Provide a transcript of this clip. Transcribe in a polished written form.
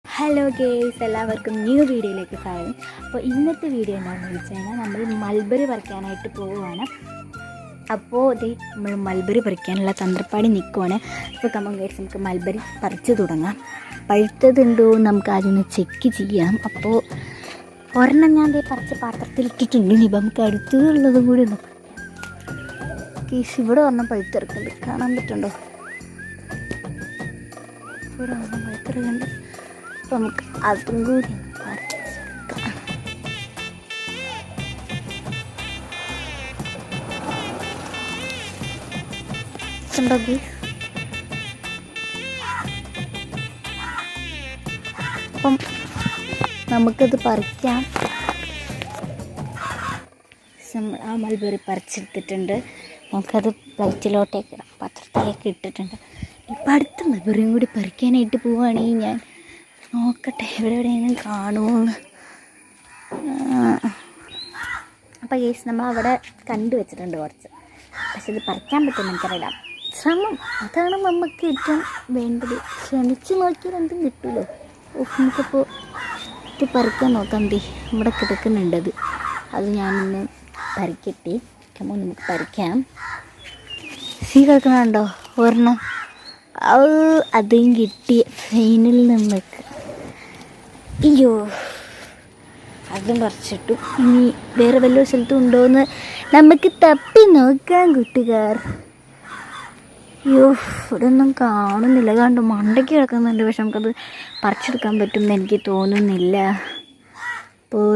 Hello guys, എല്ലാവർക്കും new വീഡിയോയിലേക്ക് സ്വാഗതം. അപ്പോൾ ഇന്നത്തെ വീഡിയോ എന്താണെന്ന് വെച്ച് കഴിഞ്ഞാൽ നമ്മൾ മൾബറി പറിക്കാനായിട്ട് പോവുകയാണ്. അപ്പോൾ നമ്മൾ മൾബറി പറിക്കാനുള്ള തന്ത്രപ്പാടി നിൽക്കുവാണ്. അപ്പോൾ നമുക്ക് മൾബറി പറിച്ച് തുടങ്ങാം. പഴുത്തതുണ്ടോ നമുക്ക് ആദ്യം ചെക്ക് ചെയ്യാം. അപ്പോൾ ഒരെണ്ണം ഞാൻ പറിച്ച് പാത്രത്തിലിട്ടിട്ടുണ്ട്. ഇപ്പം നമുക്ക് അടുത്തുള്ളതും കൂടി നോക്കാം. കേസ് ഇവിടെ ഒരെണ്ണം പഴുത്തിറക്കുന്നുണ്ട്, കാണാൻ പറ്റുന്നുണ്ടോ? ഇവിടെ ഒരെണ്ണം പഴുത്തിറക്കുന്നുണ്ട്. അപ്പോൾ നമുക്ക് അതും കൂടി പറിച്ചെടുക്കാം. കണ്ടോ ഗയ്സ്? അപ്പം നമുക്കത് പറിക്കാം. ആ മൾബറി പറിച്ചെടുത്തിട്ടുണ്ട്. നമുക്കത് പ്ലേറ്റിലോട്ടേക്ക് പാത്രത്തിലേക്ക് ഇട്ടിട്ടുണ്ട്. ഇപ്പം അടുത്ത മൾബറിയും കൂടി പറിക്കാനായിട്ട് പോവുകയാണെങ്കിൽ ഞാൻ നോക്കട്ടെ എവിടെയെങ്കിലും കാണുമോന്ന്. അപ്പോൾ ഗയ്സ്, നമ്മളവിടെ കണ്ടുവച്ചിട്ടുണ്ട് കുറച്ച്. പക്ഷെ ഇത് പറിക്കാൻ പറ്റുമെന്ന് എനിക്കറിയില്ല. ശ്രമം അതാണ് നമുക്ക് ഏറ്റവും വേണ്ടത്. ശ്രമിച്ച് നോക്കിയാൽ എന്തും കിട്ടുമല്ലോ. നമുക്കപ്പോൾ ഇത് പറിക്കാൻ നോക്കാം. ഇവിടെ കിടക്കുന്നുണ്ടത്. അത് ഞാനിന്ന് പറിക്കട്ടെ. നമുക്ക് പറിക്കാം. കിടക്കുന്നുണ്ടോ ഒരെണ്ണം? അതും കിട്ടി ഫൈനൽ നമുക്ക്. അയ്യോ, അതും പറിച്ചിട്ടു. ഇനി വേറെ വല്ല സ്ഥലത്തും ഉണ്ടോയെന്ന് നമുക്ക് തപ്പി നോക്കാം കൂട്ടുകാർ. അയ്യോ, ഇവിടെ ഒന്നും കാണുന്നില്ല. കണ്ടു മണ്ടയ്ക്ക് കിടക്കുന്നുണ്ട്. പക്ഷെ നമുക്കത് പറിച്ചെടുക്കാൻ പറ്റുമെന്ന് എനിക്ക് തോന്നുന്നില്ല. അപ്പോൾ